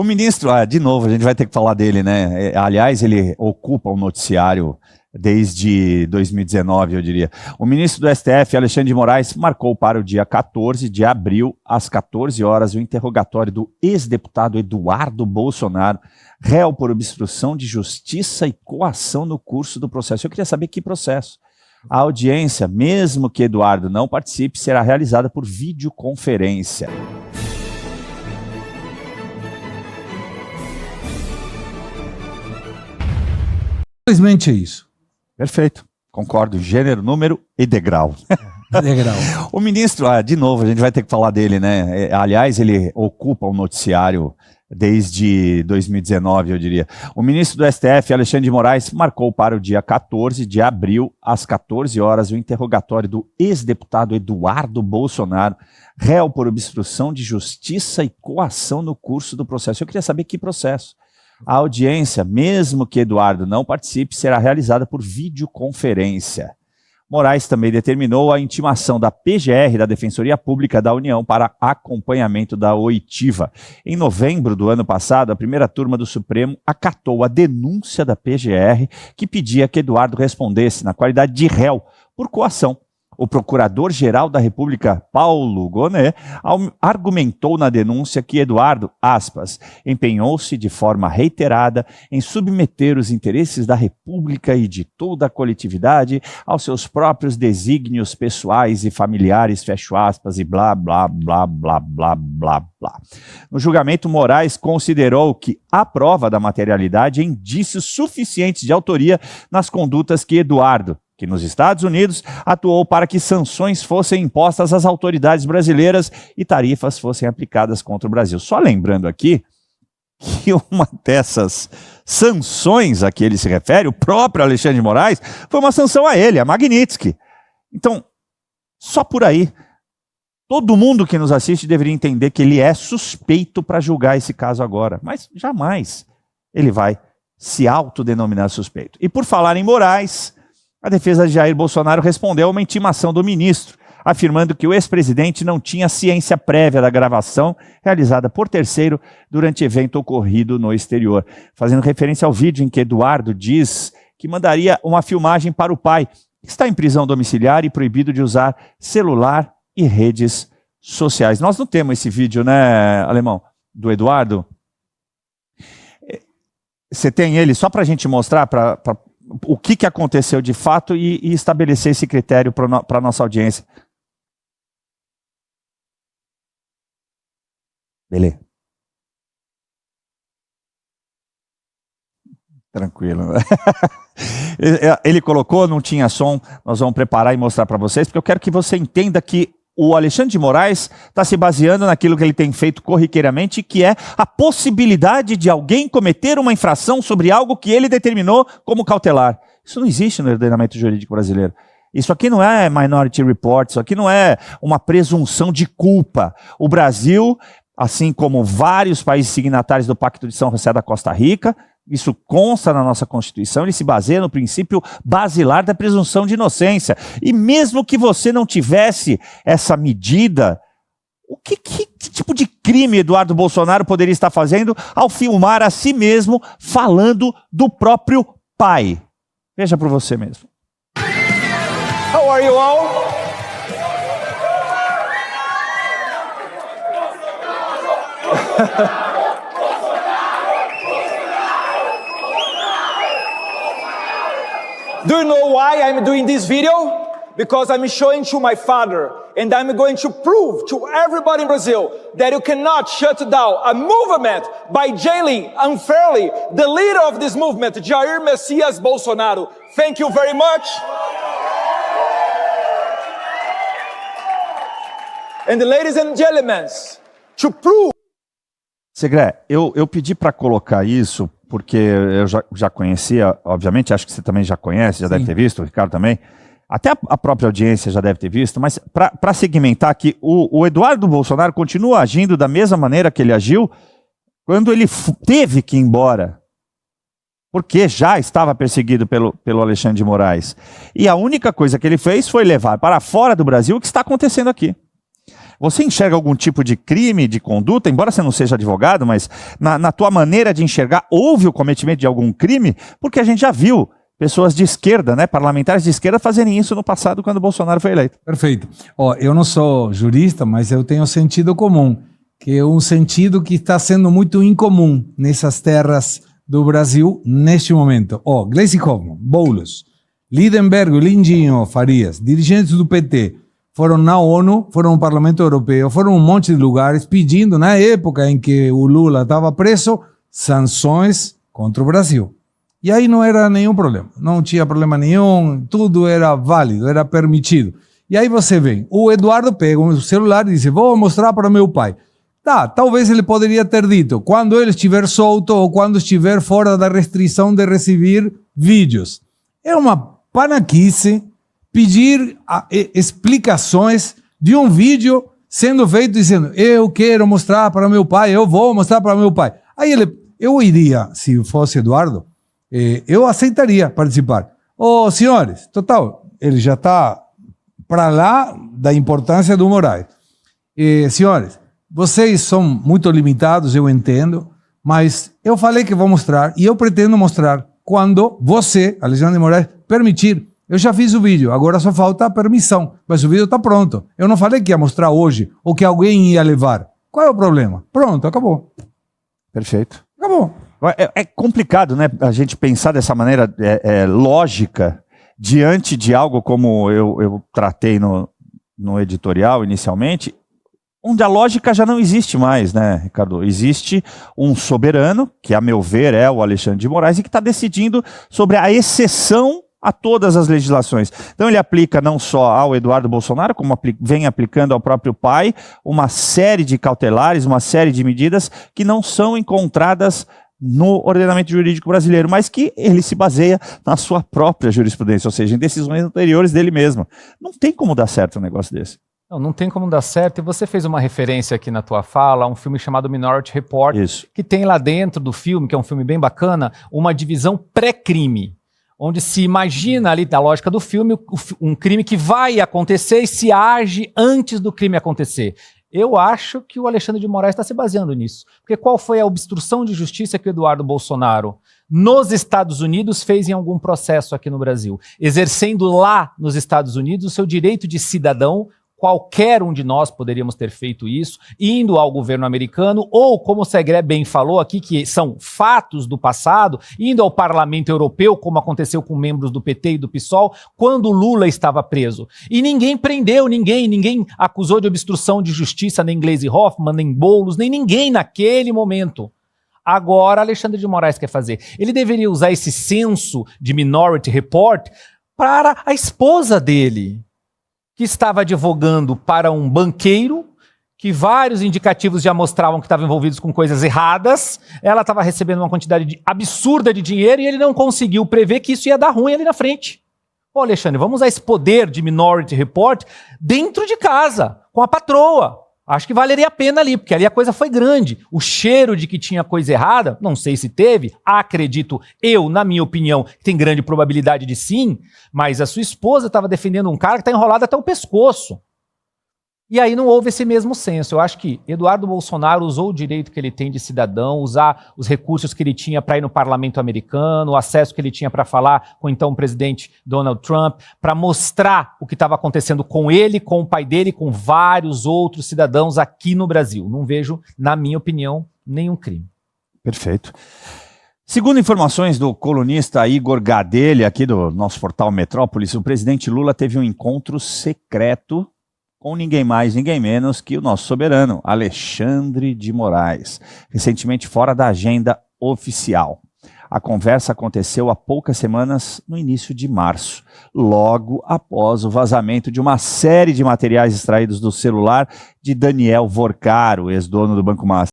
O ministro, de novo, a gente vai ter que falar dele, né? Aliás, ele ocupa o noticiário desde 2019, eu diria. O ministro do STF, Alexandre de Moraes, marcou para o dia 14 de abril, às 14 horas, o interrogatório do ex-deputado Eduardo Bolsonaro, réu por obstrução de justiça e coação no curso do processo. Eu queria saber que processo. A audiência, mesmo que Eduardo não participe, será realizada por videoconferência. Simplesmente é isso. Perfeito. Concordo. Gênero, número e degrau. Degrau. O ministro, de novo, a gente vai ter que falar dele, né? Aliás, ele ocupa o noticiário desde 2019, eu diria. O ministro do STF, Alexandre de Moraes, marcou para o dia 14 de abril, às 14 horas, o interrogatório do ex-deputado Eduardo Bolsonaro, réu por obstrução de justiça e coação no curso do processo. Eu queria saber que processo. A audiência, mesmo que Eduardo não participe, será realizada por videoconferência. Moraes também determinou a intimação da PGR, da Defensoria Pública da União, para acompanhamento da oitiva. Em novembro do ano passado, a primeira turma do Supremo acatou a denúncia da PGR que pedia que Eduardo respondesse na qualidade de réu por coação. O procurador-geral da República, Paulo Gonet, argumentou na denúncia que Eduardo, aspas, empenhou-se de forma reiterada em submeter os interesses da República e de toda a coletividade aos seus próprios desígnios pessoais e familiares, fecho aspas, e blá, blá, blá, blá, blá, blá, blá. No julgamento, Moraes considerou que a prova da materialidade é indícios suficientes de autoria nas condutas que Eduardo, que nos Estados Unidos atuou para que sanções fossem impostas às autoridades brasileiras e tarifas fossem aplicadas contra o Brasil. Só lembrando aqui que uma dessas sanções a que ele se refere, o próprio Alexandre de Moraes, foi uma sanção a ele, a Magnitsky. Então, só por aí, todo mundo que nos assiste deveria entender que ele é suspeito para julgar esse caso agora, mas jamais ele vai se autodenominar suspeito. E por falar em Moraes, a defesa de Jair Bolsonaro respondeu a uma intimação do ministro, afirmando que o ex-presidente não tinha ciência prévia da gravação realizada por terceiro durante evento ocorrido no exterior, fazendo referência ao vídeo em que Eduardo diz que mandaria uma filmagem para o pai, que está em prisão domiciliar e proibido de usar celular e redes sociais. Nós não temos esse vídeo, né, Alemão, do Eduardo? Você tem ele só para a gente mostrar, o que aconteceu de fato e estabelecer esse critério para a nossa audiência. Beleza. Tranquilo. Ele colocou, não tinha som, nós vamos preparar e mostrar para vocês, porque eu quero que você entenda que o Alexandre de Moraes está se baseando naquilo que ele tem feito corriqueiramente, que é a possibilidade de alguém cometer uma infração sobre algo que ele determinou como cautelar. Isso não existe no ordenamento jurídico brasileiro. Isso aqui não é Minority Report, isso aqui não é uma presunção de culpa. O Brasil, assim como vários países signatários do Pacto de São José da Costa Rica, isso consta na nossa Constituição, ele se baseia no princípio basilar da presunção de inocência. E mesmo que você não tivesse essa medida, que tipo de crime Eduardo Bolsonaro poderia estar fazendo ao filmar a si mesmo falando do próprio pai? Veja por você mesmo. How are you all? Do you know why I'm doing this video? Because I'm showing to my father, and I'm going to prove to everybody in Brazil that you cannot shut down a movement by jailing unfairly the leader of this movement, Jair Messias Bolsonaro. Thank you very much. And ladies and gentlemen, to prove... Segre, eu pedi para colocar isso porque eu já conhecia, obviamente, acho que você também já conhece, já deve ter visto, o Ricardo também, até a própria audiência já deve ter visto, mas para segmentar que o Eduardo Bolsonaro continua agindo da mesma maneira que ele agiu quando ele teve que ir embora, porque já estava perseguido pelo Alexandre de Moraes. E a única coisa que ele fez foi levar para fora do Brasil o que está acontecendo aqui. Você enxerga algum tipo de crime, de conduta, embora você não seja advogado, mas na tua maneira de enxergar, houve o cometimento de algum crime? Porque a gente já viu pessoas de esquerda, né, parlamentares de esquerda fazerem isso no passado quando o Bolsonaro foi eleito. Perfeito. Ó, eu não sou jurista, mas eu tenho sentido comum, que é um sentido que está sendo muito incomum nessas terras do Brasil neste momento. Ó, Gleisi Hoffmann, Boulos, Lidenberg, Lindinho, Farias, dirigentes do PT, foram na ONU, foram no Parlamento Europeu, foram um monte de lugares pedindo, na época em que o Lula estava preso, sanções contra o Brasil. E aí não era nenhum problema, não tinha problema nenhum, tudo era válido, era permitido. E aí você vem, o Eduardo pega o celular e diz, vou mostrar para meu pai. Tá, talvez ele poderia ter dito, quando ele estiver solto ou quando estiver fora da restrição de receber vídeos. É uma panaquice pedir explicações de um vídeo sendo feito dizendo, eu quero mostrar para meu pai, eu vou mostrar para meu pai. Aí eu iria, se fosse Eduardo, eu aceitaria participar. Ô, senhores, total, ele já está para lá da importância do Moraes. Senhores, vocês são muito limitados, eu entendo, mas eu falei que vou mostrar e eu pretendo mostrar quando você, Alexandre de Moraes, permitir. Eu já fiz o vídeo, agora só falta a permissão, mas o vídeo está pronto. Eu não falei que ia mostrar hoje ou que alguém ia levar. Qual é o problema? Pronto, acabou. Perfeito. Acabou. É complicado, né, a gente pensar dessa maneira lógica diante de algo como eu tratei no editorial inicialmente, onde a lógica já não existe mais, né, Ricardo? Existe um soberano, que a meu ver é o Alexandre de Moraes, e que está decidindo sobre a exceção a todas as legislações. Então ele aplica não só ao Eduardo Bolsonaro, como vem aplicando ao próprio pai, uma série de cautelares, uma série de medidas que não são encontradas no ordenamento jurídico brasileiro, mas que ele se baseia na sua própria jurisprudência, ou seja, em decisões anteriores dele mesmo. Não tem como dar certo um negócio desse. Não tem como dar certo, e você fez uma referência aqui na tua fala a um filme chamado Minority Report, Isso. que tem lá dentro do filme, que é um filme bem bacana, uma divisão pré-crime, onde se imagina ali, na lógica do filme, um crime que vai acontecer e se age antes do crime acontecer. Eu acho que o Alexandre de Moraes está se baseando nisso. Porque qual foi a obstrução de justiça que o Eduardo Bolsonaro, nos Estados Unidos, fez em algum processo aqui no Brasil? Exercendo lá nos Estados Unidos o seu direito de cidadão. Qualquer um de nós poderíamos ter feito isso, indo ao governo americano, ou, como o Segré bem falou aqui, que são fatos do passado, indo ao parlamento europeu, como aconteceu com membros do PT e do PSOL, quando Lula estava preso. E ninguém prendeu ninguém acusou de obstrução de justiça, nem Gleisi Hoffmann, nem Boulos, nem ninguém naquele momento. Agora, Alexandre de Moraes quer fazer. Ele deveria usar esse senso de Minority Report para a esposa dele, que estava advogando para um banqueiro, que vários indicativos já mostravam que estavam envolvidos com coisas erradas, ela estava recebendo uma quantidade absurda de dinheiro e ele não conseguiu prever que isso ia dar ruim ali na frente. Pô, Alexandre, vamos usar esse poder de Minority Report dentro de casa, com a patroa. Acho que valeria a pena ali, porque ali a coisa foi grande. O cheiro de que tinha coisa errada, não sei se teve, acredito eu, na minha opinião, que tem grande probabilidade de sim, mas a sua esposa estava defendendo um cara que está enrolado até o pescoço. E aí não houve esse mesmo senso. Eu acho que Eduardo Bolsonaro usou o direito que ele tem de cidadão, usar os recursos que ele tinha para ir no parlamento americano, o acesso que ele tinha para falar com então o presidente Donald Trump, para mostrar o que estava acontecendo com ele, com o pai dele, com vários outros cidadãos aqui no Brasil. Não vejo, na minha opinião, nenhum crime. Perfeito. Segundo informações do colunista Igor Gadelha, aqui do nosso portal Metrópolis, o presidente Lula teve um encontro secreto com ninguém mais, ninguém menos que o nosso soberano, Alexandre de Moraes, recentemente fora da agenda oficial. A conversa aconteceu há poucas semanas, no início de março, logo após o vazamento de uma série de materiais extraídos do celular de Daniel Vorcaro, ex-dono do Banco Master.